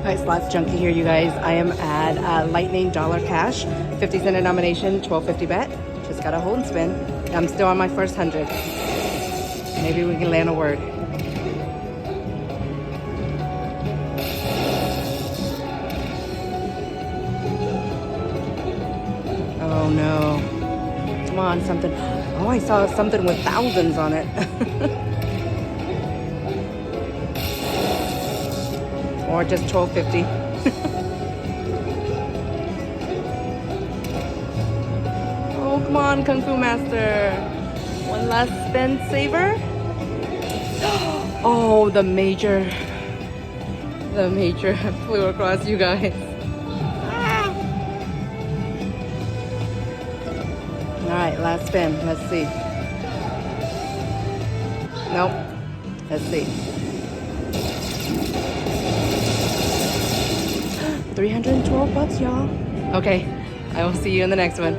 Alright, Slots Junkie here, you guys. I am at Lightning Dollar Cash, 50-cent denomination, 12.50 bet. Just got a hold and spin. I'm still on my first 100. Maybe we can land a word. Oh no. Come on, something. Oh, I saw something with thousands on it. Or just 12.50. Oh, come on, Kung Fu Master. One last spin saver. Oh, the major flew across, you guys. All right, last spin. Let's see. Nope. Let's see. 312 bucks, y'all. Okay, I will see you in the next one.